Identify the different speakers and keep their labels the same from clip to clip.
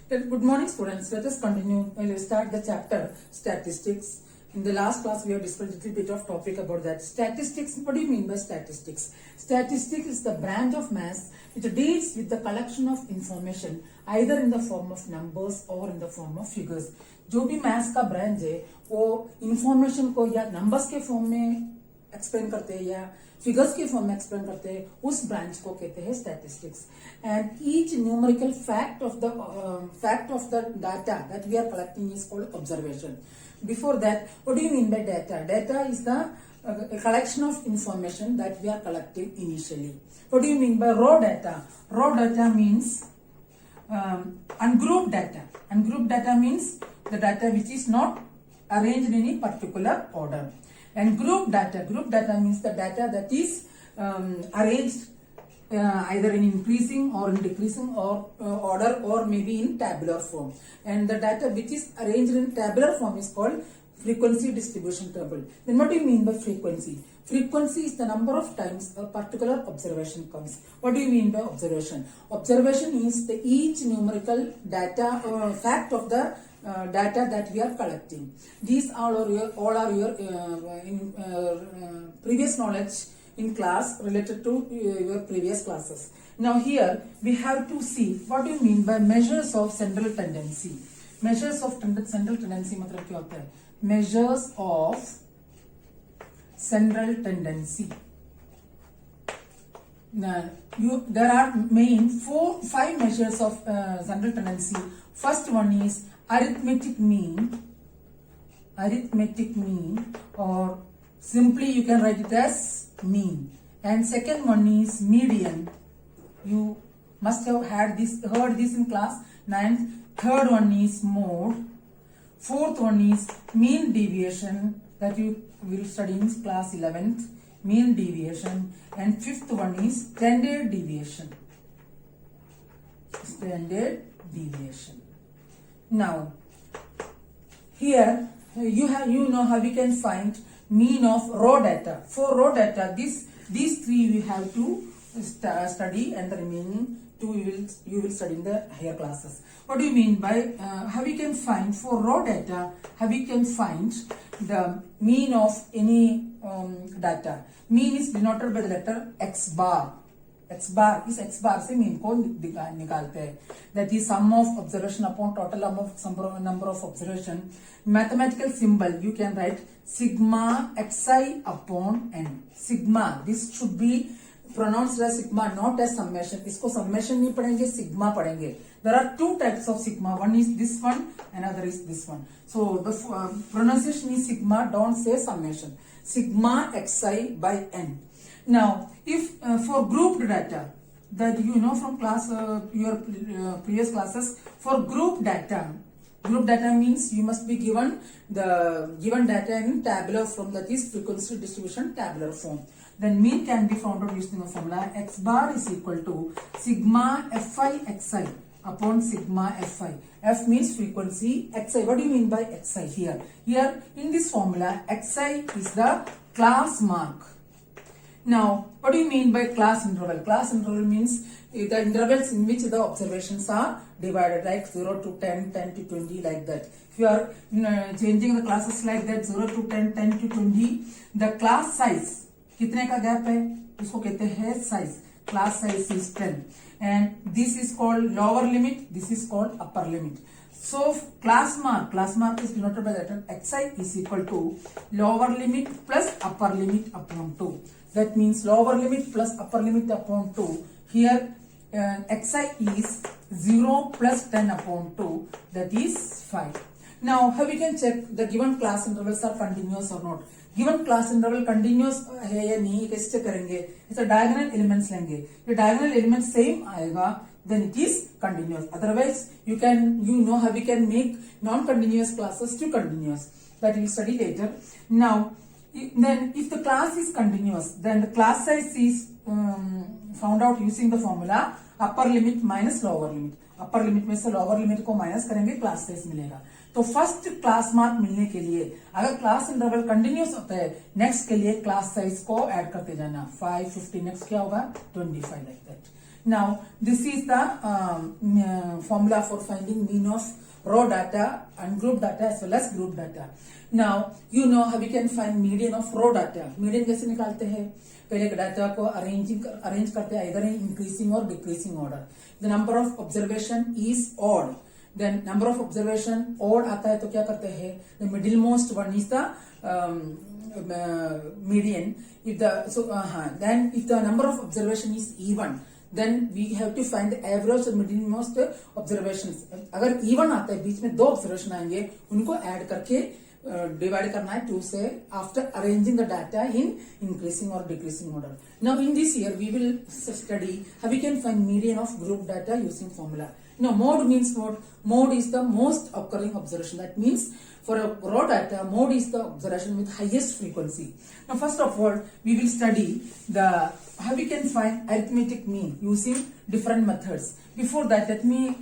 Speaker 1: Good morning, students. Let us continue. We'll start the chapter statistics. In the last class, we have discussed a little bit of topic about that. Statistics. What do you mean by statistics? Statistics is the branch of maths which deals with the collection of information either in the form of numbers or in the form of figures. जो भी maths का branch है वो information को या numbers के form में explain करते हैं या फिगर्स के फॉर्म में एक्सप्लेन करते हैं, उस ब्रांच को कहते हैं statistics. And each numerical fact of the data that we are collecting is called observation. Before that, what do you mean by data? Data is the collection of information that we are collecting initially. What do you mean by raw data? Raw data means ungrouped data. Ungrouped data means the data which is not arranged in any particular order. And group data means the data that is arranged either in increasing or in decreasing order or maybe in tabular form. And the data which is arranged in tabular form is called frequency distribution table. Then what do you mean by frequency? Frequency is the number of times a particular observation comes. What do you mean by observation? Observation is the each numerical data fact of the data that we are collecting. These all are your previous knowledge in class related to your previous classes. Now here we have to see what do you mean by measures of central tendency. Measures of central tendency मतलब क्या होता है? Measures of central tendency. Now, there are main 5 measures of central tendency. First one is arithmetic mean, or simply you can write it as mean. And second one is median. You must have heard this in class 9th. Third one is mode. Fourth one is mean deviation, that you will study in class 11th, mean deviation. And fifth one is standard deviation. Now here you know how we can find mean of raw data. For raw data, these 3 we have to study, and the remaining 2 you will study in the higher classes. What do you mean by how we can find for raw data? How we can find the mean of any data? Mean is denoted by the letter x bar. X bar से mean को निकालते हैं. That is sum of observation upon total number of observation. Mathematical symbol you can write sigma xi upon n. Sigma, this should be pronounced as sigma, not as summation. इसको summation नहीं पढ़ेंगे, sigma पढ़ेंगे. There are 2 types of sigma. One is this one, another is this one. So the pronunciation is sigma. Don't say summation. Sigma xi by n. Now, if for grouped data, that you know from class your previous classes, for group data means you must be given the given data in tabular form, that is frequency distribution tabular form. Then mean can be found out using the formula x bar is equal to sigma fi xi upon sigma fi. F means frequency, xi. What do you mean by xi here? Here in this formula, xi is the class mark. Now, what do you mean by class interval? Class interval means the intervals in which the observations are divided, like 0 to 10, 10 to 20, like that. If you are changing the classes like that, 0 to 10, 10 to 20, the class size, कितने का gap है, इसको कहते हैं size. Class size is 10. And this is called lower limit, this is called upper limit. So class mark is denoted by the letter xi is equal to lower limit plus upper limit upon 2. That means lower limit plus upper limit upon 2. Here xi is 0 plus 10 upon 2, that is 5. Now how we can check the given class intervals are continuous or not? Given class interval continuous है या नहीं, कैसे check करेंगे? इसे diagonal elements लेंगे. ये diagonal elements same आएगा, then it is continuous. Otherwise you know how we can make non-continuous classes to continuous. That we will study later. Now then if the class is continuous, then the class size is found out using the formula upper limit minus lower limit. Upper limit में से lower limit को minus करेंगे, class size मिलेगा. तो first class mark मिलने के लिए अगर क्लास इंटरवल कंटिन्यूस होता है, नेक्स्ट के लिए क्लास साइज को ऐड करते जाना. 5, 50, नेक्स्ट क्या होगा 25 like that. Now this is the formula for finding mean of raw data, ungroup data as well as group data. Now you know how we can find median of raw data. Median कैसे निकालते हैं? पहले data को arrange करते हैं either in increasing or decreasing order. The number of observation is odd. Then number of observation odd आता है तो क्या करते हैं? The middlemost one is the median. If the number of observation is even, then we have to find the average or middlemost observations. अगर even आता है बीच में दो observation आएंगे उनको add करके डिवाइड करना है 2 से after arranging the data in increasing or decreasing order. Now in this year we will study how we can find median of group data using formula. Now mode means what? Mode is the most occurring observation. That means for a raw data, mode is the observation with highest frequency. Now first of all we will study the how we can find arithmetic mean using different methods. Before that let me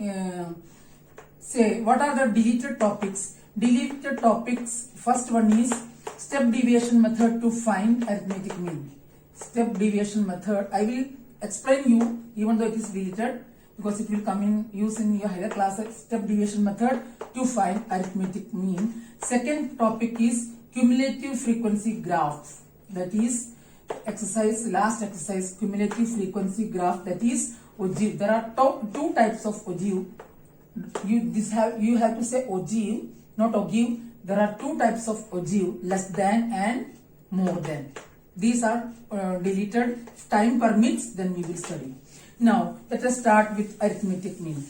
Speaker 1: say what are the deleted topics. Deleted topics, first one is step deviation method to find arithmetic mean. Step deviation method, I will explain you even though it is deleted because it will come in use in your higher classes. Step deviation method to find arithmetic mean. Second topic is cumulative frequency graph, that is exercise, last exercise, cumulative frequency graph, that is ogive. There are two types of ogive. You have to say ogive, not ogive. There are two types of ogive, less than and more than. These are deleted. If time permits, then we will study. Now let us start with arithmetic mean.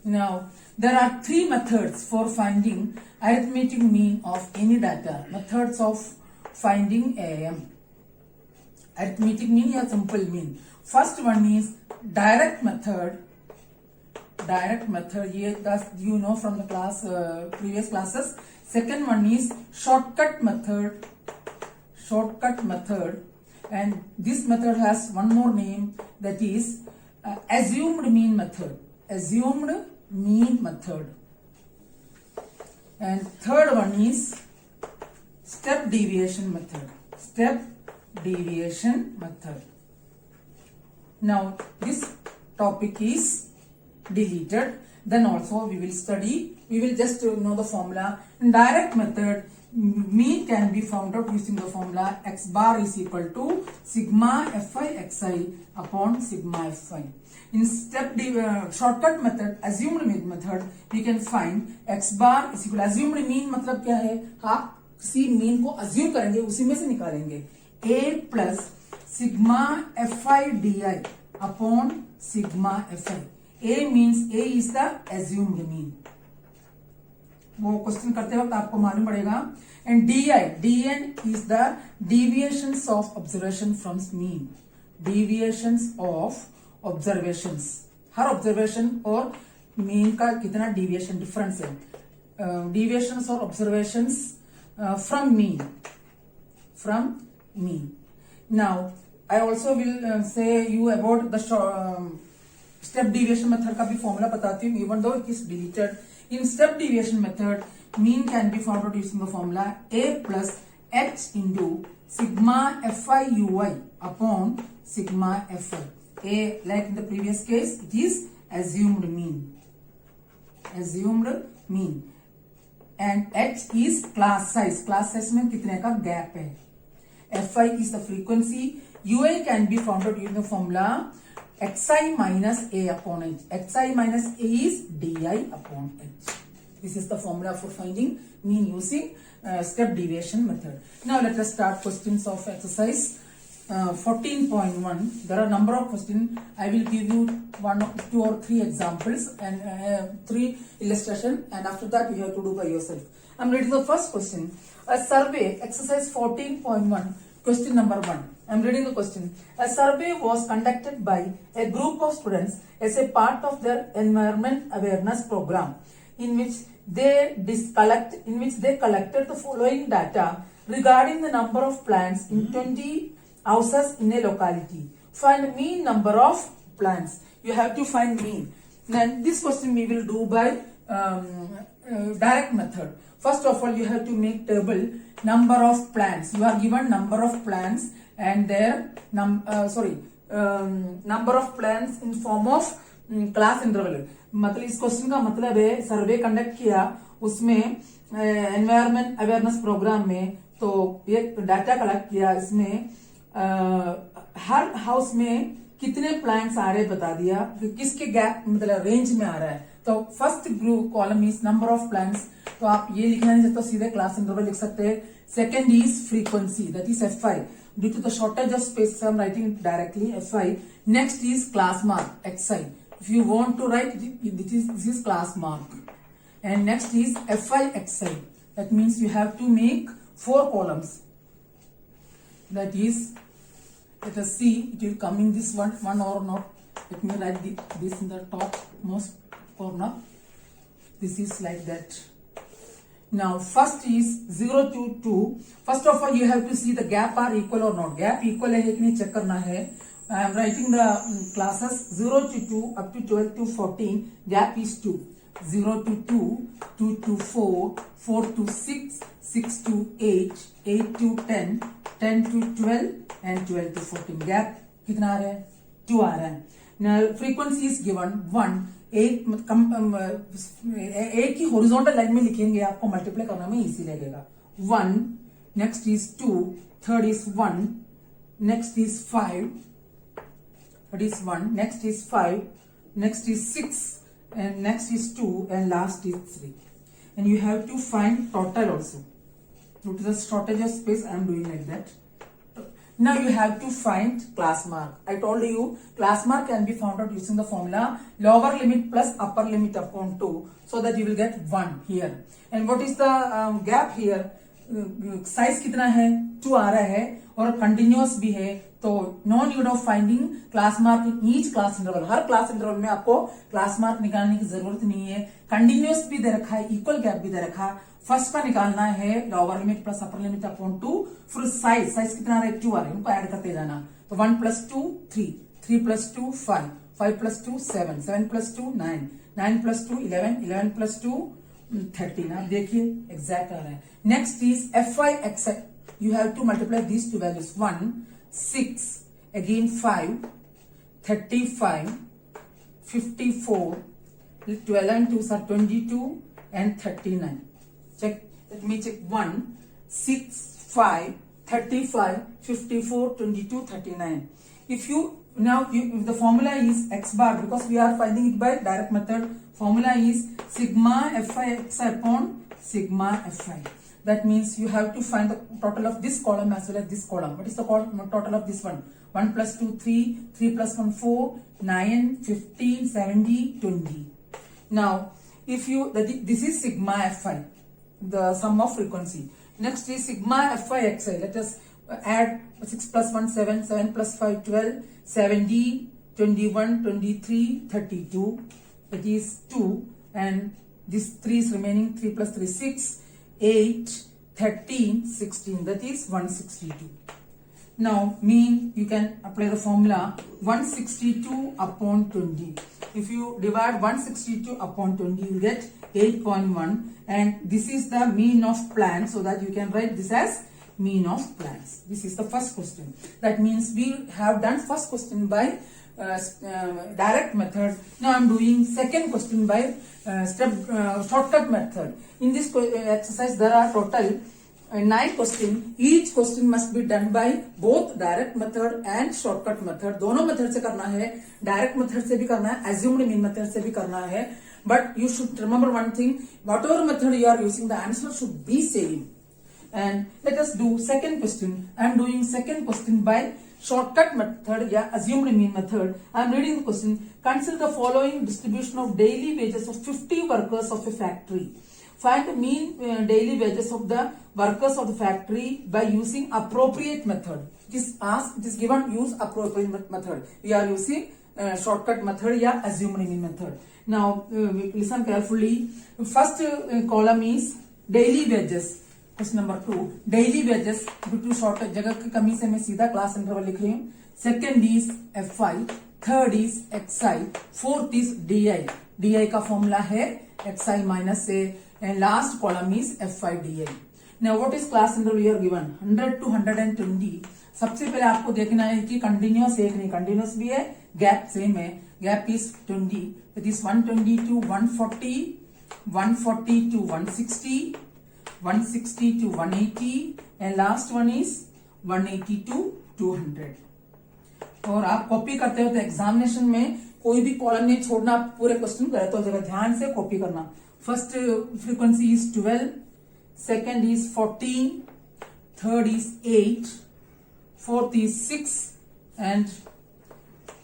Speaker 1: Now there are three methods for finding arithmetic mean of any data. Methods of finding arithmetic mean or simple mean. First one is direct method. Direct method, you know from the class previous classes. Second one is shortcut method. Shortcut method, and this method has one more name, that is assumed mean method. Assumed mean method. And third one is step deviation method. Step deviation method. Now this topic is deleted. Then also we will study, we will just know the formula. In direct method, mean can be found out using the formula x bar is equal to sigma fi xi upon sigma fi. In step shortcut method, assumed mean method, we can find x bar is equal to assumed mean मतलब क्या है? आप किसी mean को assume करेंगे उसी में से निकालेंगे a plus sigma fi di upon sigma fi. A means A is the assumed mean. वो क्वेश्चन करते वक्त आपको मालूम पड़ेगा. And dn is the deviations of observation from mean. Deviations of observations. Her observation और mean का कितना deviation difference है. Deviations or observations from mean. From mean. Now I also will say you about the step deviation method का भी formula बताती हूँ, even though it is deleted. In step deviation method, mean can be found out using the formula a plus h into sigma fi ui upon sigma fi. A, like in the previous case, it is assumed mean. Assumed mean. And h is class size. Class size में कितने का gap है. Fi is the frequency. Ui can be found out using the formula xi minus a upon h. Xi minus a is di upon h. This is the formula for finding mean using step deviation method. Now let us start questions of exercise 14.1. There are a number of questions. I will give you 1, 2 or 3 examples and 3 illustration, and after that you have to do by yourself. I am reading the first question. A survey, exercise 14.1, question number 1. I am reading the question. A survey was conducted by a group of students as a part of their environment awareness program, in which they collected the following data regarding the number of plants in 20 houses in a locality. Find mean number of plants. You have to find mean. Then this question we will do by direct method. First of all, you have to make table number of plants. You are given number of plants and their number of plants in form of class interval. मतलब इस question का मतलब है survey conduct किया उसमें environment awareness programme में, तो ये डाटा कलेक्ट किया, इसमें हर हाउस में कितने प्लांट्स आ रहे बता दिया, किसके गैप मतलब रेंज में आ रहा है. तो first group column is number of plants, तो आप ये लिखना नहीं चाहते सीधे क्लास इंटरवल लिख सकते हैं. Second is frequency, that is Fi. Due to the shortage of space I am writing directly Fi. Next is class mark Xi. If you want to write this is class mark. And next is Fi Xi. That means you have to make 4 columns. That is, let us see, it will come in this one or not. Let me write this in the top most corner. This is like that. Now first is 0 to 2. First of all you have to see the gap are equal or not. Gap equal है कि नहीं check करना है. I am writing the classes 0 to 2 up to 12 to 14. Gap is 2. 0 to 2, 2 to 4, 4 to 6, 6 to 8, 8 to 10, 10 to 12 and 12 to 14. Gap कितना आ रहा है? 2 आ रहा है. Now frequency is given 1. एक ही हॉरिजॉन्टल लाइन में लिखेंगे, आपको मल्टीप्लाई करने में इजी लगेगा. 1, next is 2, third is 1, next is 5, that is 1, next is 5, next is 6, and next is 2, and last is 3. And you have to find total also. Due to the shortage of space I am doing like that. Now you have to find class mark. I told you class mark can be found out using the formula lower limit plus upper limit upon 2, so that you will get 1 here. And what is the gap here? Size कितना है? 2 आ रहा है और continuous भी है, तो no need of finding class mark in each class interval. हर class interval में आपको क्लास मार्क निकालने की जरूरत नहीं है. कंटिन्यूअस भी दे रखा है, इक्वल गैप भी दे रखा है. फर्स्ट का निकालना है lower limit plus upper limit upon 2. फिर साइज कितना आ रहा है? 2 आ रहा है, उनको ऐड करते जाना. तो 1 + 2 3, 3 + 2 5, 5 + 2 7, 7 + 2 9, 9 + 2 11, 11 + 2 13. आप देखिए एग्जैक्ट आ रहा है. Next is Fi Xi. You have to multiply these two values. 1, 6, again 5, 35, 54, 12 and 2s are 22 and 39. Check. Let me check. 1, 6, 5, 35, 54, 22, 39. If the formula is X bar, because we are finding it by direct method, formula is sigma Fi Xi upon sigma Fi. That means you have to find the total of this column as well as this column. What is the total of this one? 1 + 2 3, 3 + 1 4, 9, 15, 70, 20. Now if you this is sigma Fi, the sum of frequency. Next is sigma Fi Xi. Let us add 6 + 1 7, 7 + 5 12, 70, 21, 23, 32. That is 2, and this 3 is remaining. 3 + 3 6, 8, 13, 16. That is 162. Now mean you can apply the formula 162 upon 20. If you divide 162 upon 20, you get 8.1, and this is the mean of plants, so that you can write this as mean of plants. This is the first question. That means we have done first question by direct method. Now I am doing second question by shortcut method. In this exercise there are total 9 questions. Each question must be done by both direct method and shortcut method. दोनों method से करना है, direct method से भी करना है, assumed mean method से भी करना है. But you should remember one thing: whatever method you are using, the answer should be same. And let us do second question. I am doing second question by shortcut method, assumed mean method. I am reading the question. Consider the following distribution of daily wages of 50 workers of a factory. Find the mean daily wages of the workers of the factory by using appropriate method. It is asked, it is given, use appropriate method. We are using shortcut method, assumed mean method. Now listen carefully. First column is daily wages. Question number 2, daily wages. Due to shortage जगह की कमी से मैं सीधा class interval लिख रही हूँ. Second is Fi, third is Xi, fourth is Di. Di का फॉर्मूला है Xi minus A, and last column is Fi Di. Now what is class interval we are given? 100 to 120. सबसे पहले आपको देखना है कि कंटिन्यूअस एक नहीं, कंटिन्यूअस भी है, गैप सेम है. Gap is 20. That is 120 to 140, 140 to 160, 160 to 180, and last one is 180 to 200. और आप कॉपी करते हो तो एग्जामिनेशन में कोई भी कॉलम नहीं छोड़ना, पूरे क्वेश्चन गलत हो जाएगा, ध्यान से कॉपी करना. First frequency is 12, second is 14, third is 8, fourth is 6, and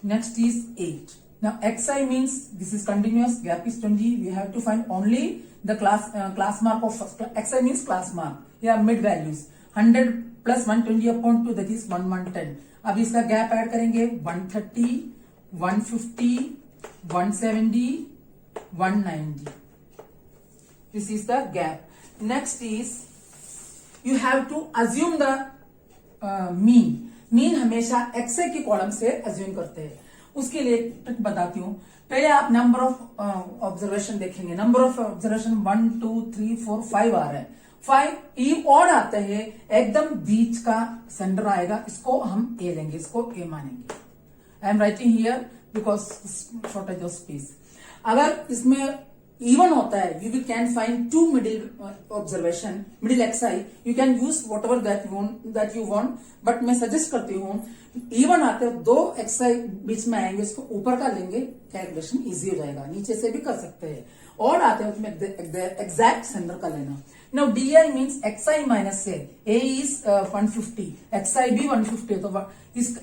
Speaker 1: next is 8. Now xi means this is continuous, gap is 20. We have to find only the class mark of first. Xi means class mark. Yeah, mid values. 100 plus 120 upon 2, that is 110. अब इसका gap add करेंगे 130, 150, 170, 190. This is the gap. Next is you have to assume the mean. Mean हमेशा एक्सए की column से assume करते हैं. उसके लिए ट्रिक बताती हूँ. पहले आप नंबर ऑफ ऑब्जर्वेशन देखेंगे. नंबर ऑफ ऑब्जर्वेशन 1 2 3 4 5 आ रहे हैं. 5 ई ऑड आते हैं, एकदम बीच का सेंटर आएगा, इसको हम ए लेंगे, इसको ए मानेंगे. आई am writing here because shortage of space. अगर इसमें इवन होता है, you can find two middle observation, middle xi. You can use whatever that you want, but मैं सजेस्ट करती हूँ इवन आते हैं, दो xi बीच में आएंगे, इसको ऊपर का लेंगे, कैलकुलेशन इजी हो जाएगा. नीचे से भी कर सकते हैं. और आते हैं उसमें एग्जैक्ट सेंटर का लेना. Now di means xi minus a is 150, xi भी 150 है, तो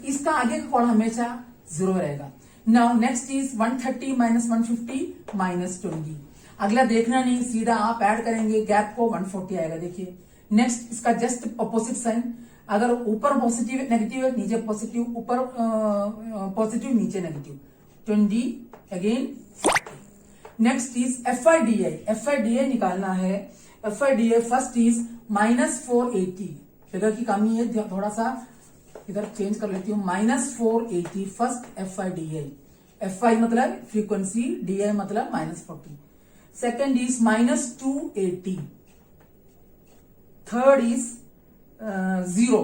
Speaker 1: इसका आगे का कॉलम हमेशा 0 रहेगा. Now next is 130 minus 150 minus 20. अगला देखना नहीं, सीधा आप ऐड करेंगे, गैप को 140 आएगा. देखिए नेक्स्ट इसका जस्ट अपोजिट साइन. अगर ऊपर पॉजिटिव नेगेटिव है, नीचे पॉजिटिव, ऊपर पॉजिटिव नीचे negative. 20 again 40. Next is FIDI. FIDI निकालना है. FIDI first is -480. फिगर की कमी है, थोड़ा सा इधर चेंज कर लेती हूँ. -480 फर्स्ट FIDI. FI मतलब फ्रीक्वेंसी, DI मतलब -40. Second is -280. Third is 0.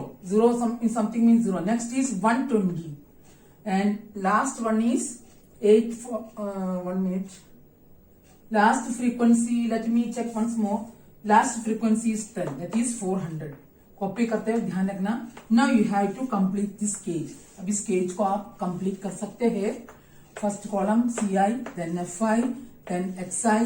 Speaker 1: Something means 0. Next is 120. And last one is 8. 1 minute. Last frequency, let me check once more. Last frequency is 10. That is 400. Copy करते हुए ध्यान रखना. Now you have to complete this cage. अब इस cage को आप complete कर सकते हैं. First column CI, then FI, then XI,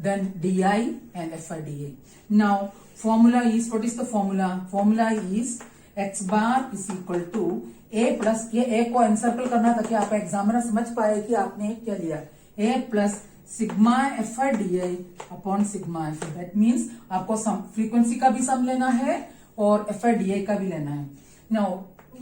Speaker 1: then DI and FIDI. Now formula is, what is the formula? Formula is x bar is equal to a plus, ये a को encircle करना ताकि आप एग्जामिनर समझ पाए कि आपने क्या लिया. a plus sigma FIDI upon sigma FI. That means आपको सम फ्रीक्वेंसी का भी सम लेना है और FIDI का भी लेना है. Now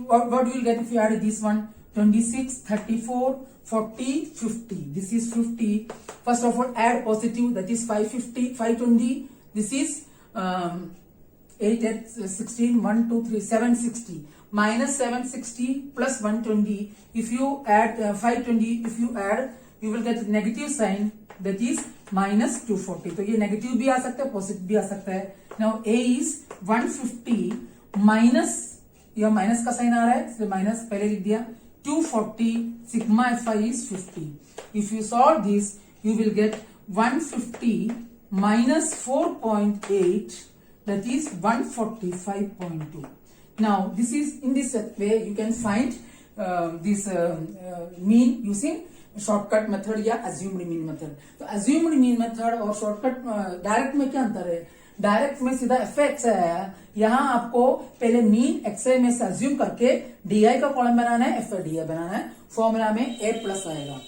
Speaker 1: what you will get if you add this one? 26, 34, 40, 50. This is 50. First of all, add positive, that is 550, 520. This is 8 at 16, 1, 2, 3, 760. Minus 760 plus 120. If you add 520, if you add, you will get negative sign, that is minus 240. तो ये negative भी आ सकता है, positive भी आ सकता है. Now A is 150 minus, यह minus का साइन आ रहा है, इसलिए माइनस पहले लिख दिया. 240, sigma FI is 50. If you solve this, you will get 150 minus 4.8, that is 145.2. Now, this is, in this way, you can find this mean using shortcut method या assumed mean method. तो assumed mean method और shortcut direct में क्या अंतर है? Direct में सीधा FX है, यहाँ आपको पहले मीन XI में से अज्यूम करके DI का कॉलम बनाना है, FIDI बनाना है. फॉर्मूला में A प्लस आएगा.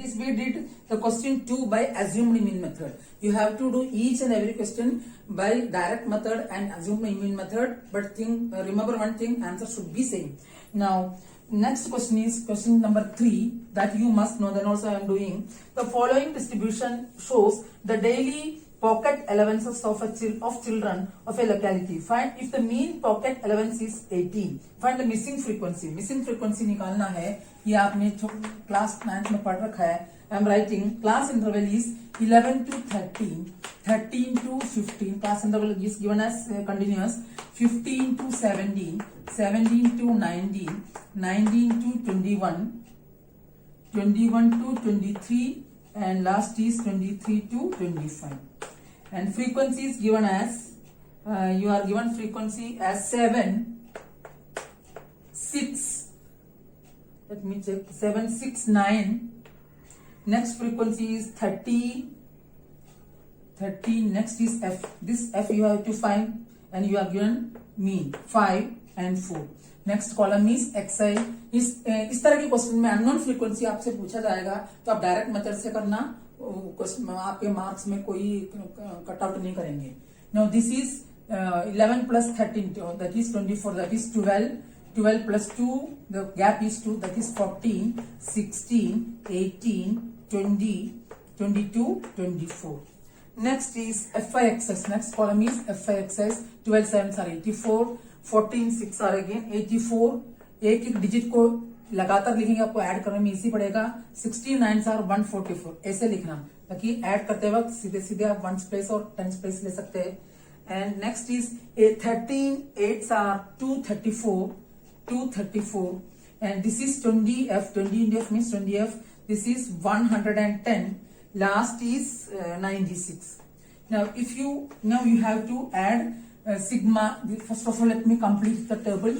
Speaker 1: This we did the question 2 by assumed mean method. You have to do each and every question by direct method and assumed mean method. But remember one thing, answer should be same. Now, next question is question number 3 that you must know. Then also I am doing the following distribution shows the daily pocket allowances of children of a locality. Find if the mean pocket allowance is 18. Find the missing frequency. Missing frequency निकालना है. ये आपने class 9th में पढ़ रखा है. I am writing class interval is 11 to 13. 13 to 15, class interval is given as continuous, 15 to 17, 17 to 19, 19 to 21, 21 to 23, and last is 23 to 25. And frequency is given as, you are given frequency as 7, 6, let me check, 7, 6, 9. Next frequency is 30, 30. Next is F. This F you have to find, and you are given mean 5 and 4. Next column is XI. इस तरह के question में unknown frequency आपसे पूछा जाएगा तो आप direct method से करना, आपके मार्क्स में कोई कट आउट नहीं करेंगे. Now this is 11 plus 13, that is 24, that is 12. 12 plus 2, the gap is 2, that is 14, 16, 18, 20, 22, 24. Next is FIXS. Next column is FIXS. 12 7s are 84, 14 6 are again 84. एक एक डिजिट को लगातार लिखेंगे, आपको ऐड करने में इजी पड़ेगा. 16 9s are 144, ऐसे लिखना ताकि ऐड करते वक्त सीधे सीधे आप 1s प्लेस और 10s प्लेस ले सकते हैं. And next is 13 8s are 234, 234. And this is 20F. 20F means 20F. This is 110. Last is 96. Now if you have to add sigma. First of all, let me complete the table.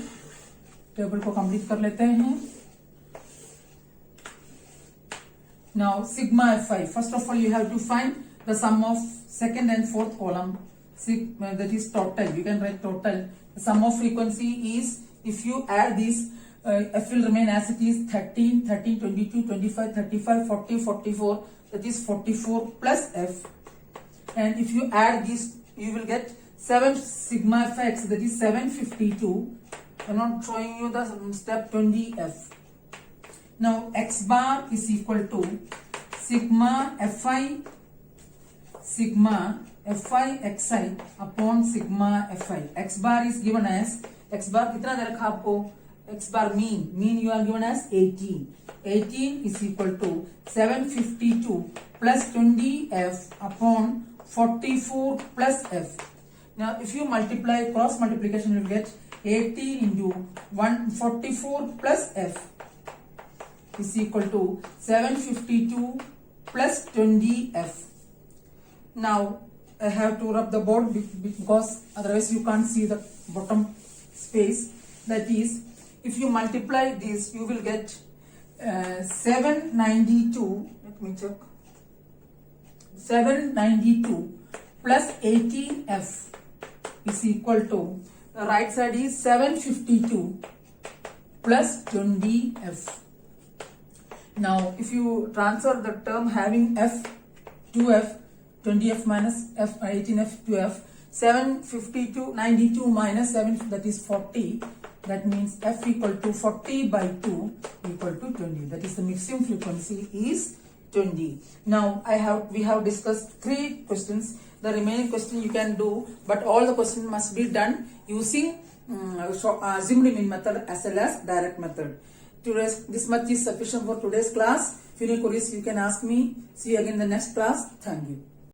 Speaker 1: Table को complete कर लेते हैं. Now sigma Fi. First of all, you have to find the sum of second and fourth column. That is total. You can write total. The sum of frequency is, if you add this, F will remain as it is 13, 13, 22, 25, 35, 40, 44. That is 44 plus F. And if you add this, you will get 7 sigma Fx. That is 752. I'm not showing you the step 20F. Now X bar is equal to sigma Fi Xi upon sigma Fi. X bar is given as, X bar कितना दे रखा आपको? X bar mean you are given as 18. 18 is equal to 752 plus 20F upon 44 plus F. Now if you multiply, cross multiplication, you will get 18 into 144 plus F is equal to 752 plus 20F. Now I have to rub the board because otherwise you can't see the bottom space. That is, if you multiply this, you will get 792. Let me check. 792 plus 18F is equal to, the right side is 752 plus 20F. Now if you transfer the term having F to F, 20F minus F, 18F to F, 752 92 minus 7, that is 40. That means F equal to 40 by 2 equal to 20. That is the maximum frequency is 20. Now we have discussed 3 questions. The remaining question you can do, but all the questions must be done using assumed mean method as well as direct method. This much is sufficient for today's class. If you have any queries, you can ask me. See you again in the next class. Thank you.